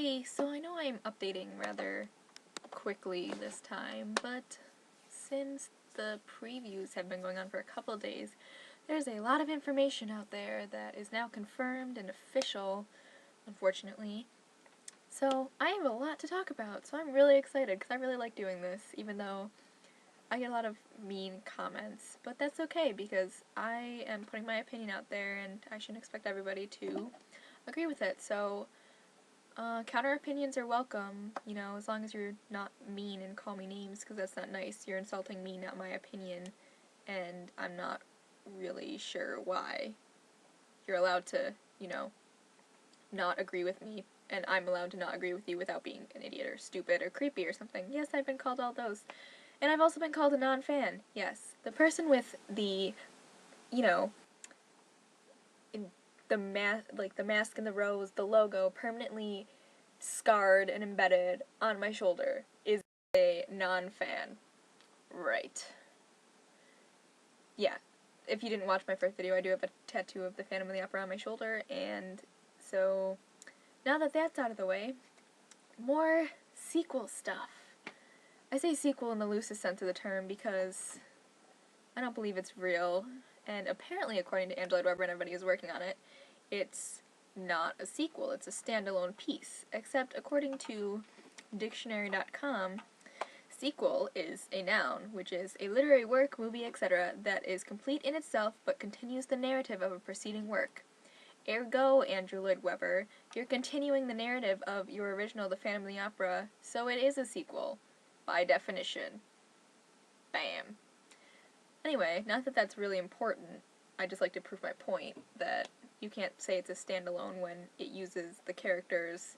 Hey, so I know I'm updating rather quickly this time, but since the previews have been going on for a couple of days, there's a lot of information out there that is now confirmed and official, unfortunately. So I have a lot to talk about, so I'm really excited because I really like doing this, even though I get a lot of mean comments, but that's okay because I am putting my opinion out there and I shouldn't expect everybody to agree with it. So counter opinions are welcome, you know, as long as you're not mean and call me names, because that's not nice. You're insulting me, not my opinion, and I'm not really sure why you're allowed to, you know, not agree with me, and I'm allowed to not agree with you without being an idiot or stupid or creepy or something. Yes, I've been called all those. And I've also been called a non-fan. Yes. The person with the, you know, the mask and the rose, the logo, permanently scarred and embedded on my shoulder is a non-fan. Right. Yeah. If you didn't watch my first video, I do have a tattoo of the Phantom of the Opera on my shoulder, and so now that that's out of the way, more sequel stuff. I say sequel in the loosest sense of the term because I don't believe it's real, and apparently, according to Andrew Lloyd Webber and everybody who's working on it, it's not a sequel, it's a standalone piece, except according to dictionary.com, sequel is a noun, which is a literary work, movie, etc., that is complete in itself but continues the narrative of a preceding work. Ergo, Andrew Lloyd Webber, you're continuing the narrative of your original The Phantom of the Opera, so it is a sequel, by definition. Bam. Anyway, not that that's really important, I just like to prove my point that you can't say it's a standalone when it uses the characters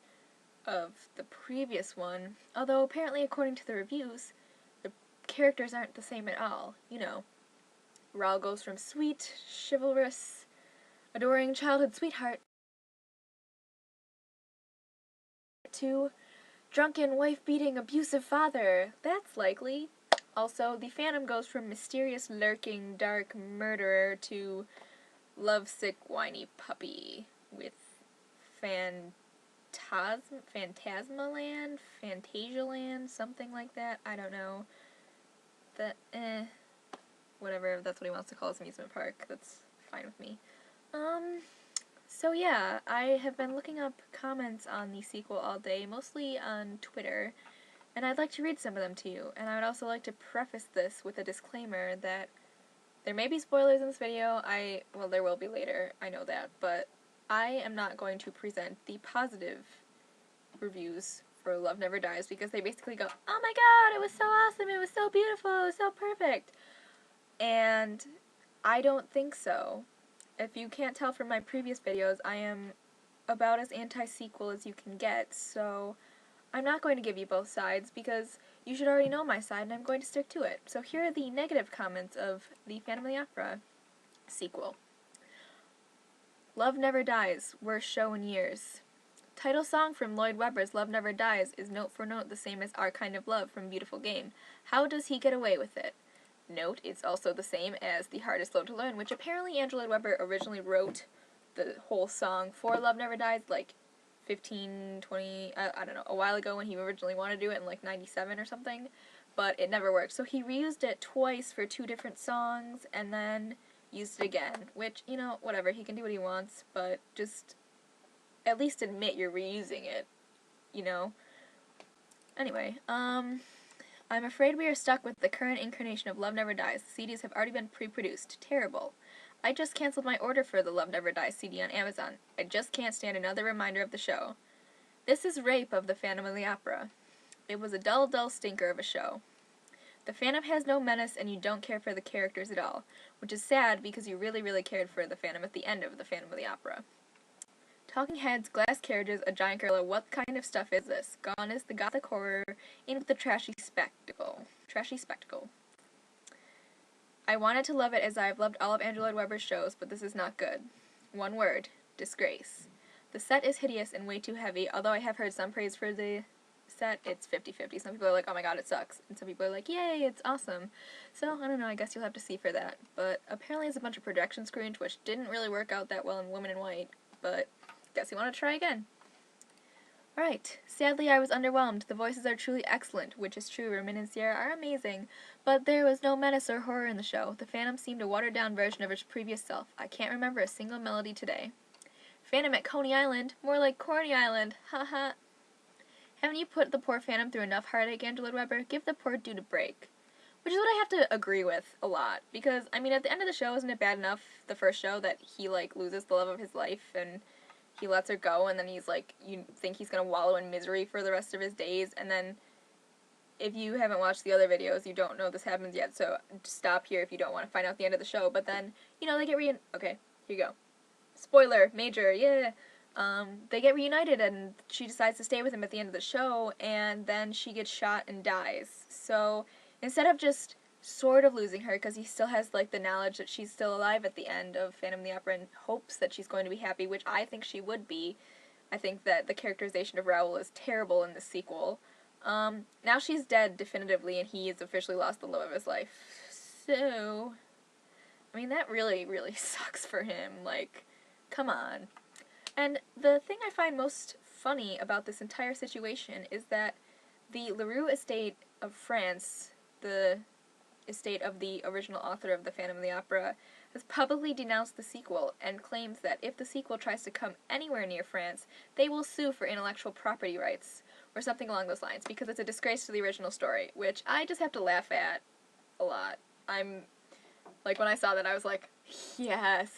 of the previous one, although apparently according to the reviews, the characters aren't the same at all, you know. Raoul goes from sweet, chivalrous, adoring childhood sweetheart to drunken, wife-beating, abusive father. That's likely. Also, the Phantom goes from mysterious, lurking, dark murderer to lovesick, whiny puppy with Phantasmaland, Phantasialand, something like that. I don't know. Whatever, that's what he wants to call his amusement park. That's fine with me. So yeah, I have been looking up comments on the sequel all day, mostly on Twitter, and I'd like to read some of them to you. And I would also like to preface this with a disclaimer that there may be spoilers in this video. Well, there will be later, I know that, but I am not going to present the positive reviews for Love Never Dies because they basically go, oh my god, it was so awesome, it was so beautiful, it was so perfect. And I don't think so. If you can't tell from my previous videos, I am about as anti-sequel as you can get, so I'm not going to give you both sides because you should already know my side and I'm going to stick to it. So here are the negative comments of the Phantom of the Opera sequel. Love Never Dies, worst show in years. Title song from Lloyd Webber's Love Never Dies is note for note the same as Our Kind of Love from Beautiful Game. How does he get away with it? Note, it's also the same as The Hardest Love to Learn, which apparently Andrew Lloyd Webber originally wrote the whole song for Love Never Dies, like 15, 20, I don't know, a while ago when he originally wanted to do it in like 97 or something, but it never worked. So he reused it twice for 2 different songs and then used it again, which, you know, whatever, he can do what he wants, but just at least admit you're reusing it, you know? Anyway, I'm afraid we are stuck with the current incarnation of Love Never Dies. The CDs have already been pre-produced. Terrible. I just canceled my order for the Love Never Dies CD on Amazon. I just can't stand another reminder of the show. This is rape of the Phantom of the Opera. It was a dull, dull stinker of a show. The Phantom has no menace and you don't care for the characters at all, which is sad because you really, really cared for the Phantom at the end of the Phantom of the Opera. Talking heads, glass carriages, a giant gorilla, what kind of stuff is this? Gone is the gothic horror, in with the trashy spectacle. Trashy spectacle. I wanted to love it as I have loved all of Andrew Lloyd Webber's shows, but this is not good. One word. Disgrace. The set is hideous and way too heavy, although I have heard some praise for the set, it's 50-50. Some people are like, oh my god, it sucks. And some people are like, yay, it's awesome. So, I don't know, I guess you'll have to see for that. But apparently it's a bunch of projection screens, which didn't really work out that well in Women in White, but guess you want to try again. Alright, sadly I was underwhelmed. The voices are truly excellent, which is true. Ramin and Sierra are amazing, but there was no menace or horror in the show. The Phantom seemed a watered-down version of its previous self. I can't remember a single melody today. Phantom at Coney Island? More like Corny Island. Haha. Haven't you put the poor Phantom through enough heartache, Angela Weber? Give the poor dude a break. Which is what I have to agree with a lot. Because, I mean, at the end of the show, isn't it bad enough, the first show, that he, like, loses the love of his life, and he lets her go, and then he's like, you think he's gonna wallow in misery for the rest of his days, and then if you haven't watched the other videos, you don't know this happens yet, so stop here if you don't want to find out the end of the show, but then, you know, they get okay, here you go. Spoiler, major, yeah. They get reunited, and she decides to stay with him at the end of the show, and then she gets shot and dies. So, instead of just sort of losing her, because he still has, like, the knowledge that she's still alive at the end of Phantom of the Opera and hopes that she's going to be happy, which I think she would be. I think that the characterization of Raoul is terrible in the sequel. Now she's dead definitively, and he has officially lost the love of his life. So, I mean, that really, really sucks for him. Like, come on. And the thing I find most funny about this entire situation is that the Leroux estate of France, the estate of the original author of The Phantom of the Opera, has publicly denounced the sequel and claims that if the sequel tries to come anywhere near France, they will sue for intellectual property rights, or something along those lines, because it's a disgrace to the original story, which I just have to laugh at a lot. Like, when I saw that, I was like, yes.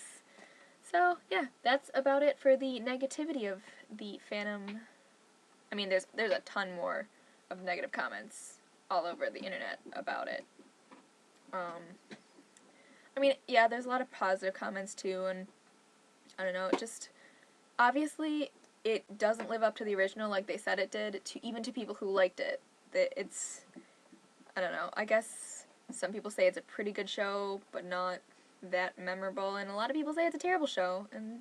So, yeah, that's about it for the negativity of the Phantom. I mean, there's a ton more of negative comments all over the internet about it. I mean, yeah, there's a lot of positive comments too, and I don't know, it just, obviously, it doesn't live up to the original like they said it did, even to people who liked it. It's, I don't know, I guess some people say it's a pretty good show, but not that memorable, and a lot of people say it's a terrible show, and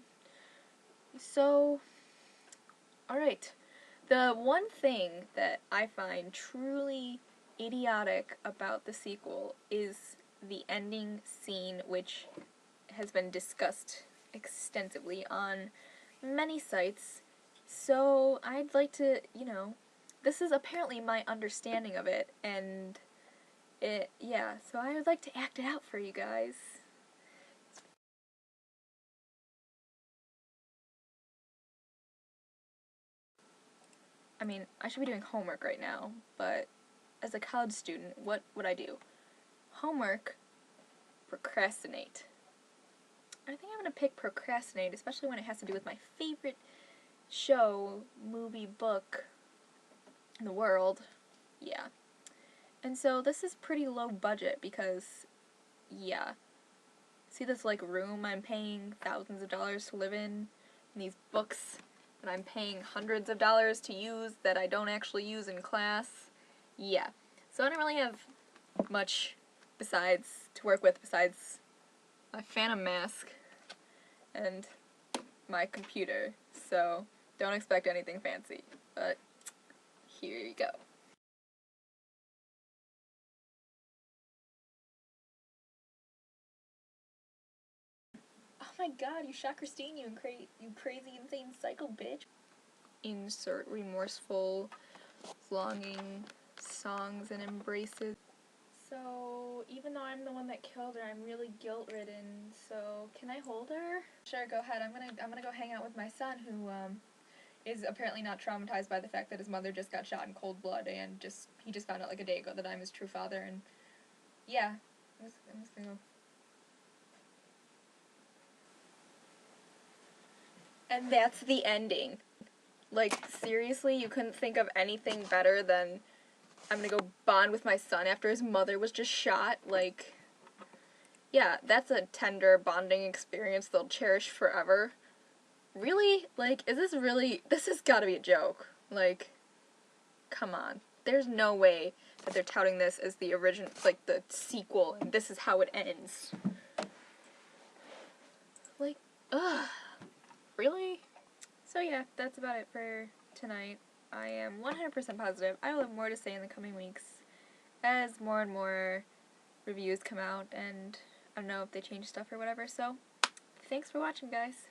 so, alright. The one thing that I find truly idiotic about the sequel is the ending scene, which has been discussed extensively on many sites. So I'd like to, you know, this is apparently my understanding of it, and yeah, so I would like to act it out for you guys. I mean, I should be doing homework right now, but as a college student, what would I do? Homework, procrastinate. I think I'm going to pick procrastinate, especially when it has to do with my favorite show, movie, book in the world. Yeah. And so this is pretty low budget because, yeah. See this, like, room I'm paying thousands of dollars to live in? And these books that I'm paying hundreds of dollars to use that I don't actually use in class? Yeah. So I don't really have much to work with besides my Phantom mask and my computer, so don't expect anything fancy, but here you go. Oh my god, you shot Christine, you crazy, insane psycho bitch. Insert remorseful, longing songs and embraces. So, even though I'm the one that killed her, I'm really guilt-ridden, so can I hold her? Sure, go ahead. I'm gonna go hang out with my son, who, is apparently not traumatized by the fact that his mother just got shot in cold blood, and he just found out like a day ago that I'm his true father, and yeah, I'm just gonna go. And that's the ending. Like, seriously, you couldn't think of anything better than I'm gonna go bond with my son after his mother was just shot? Like, yeah, that's a tender bonding experience they'll cherish forever. Really? Like, this has gotta be a joke. Like, come on. There's no way that they're touting this as the original, like, the sequel, and this is how it ends. Like, ugh. Really? So yeah, that's about it for tonight. I am 100% positive I will have more to say in the coming weeks as more and more reviews come out, and I don't know if they change stuff or whatever, so thanks for watching, guys.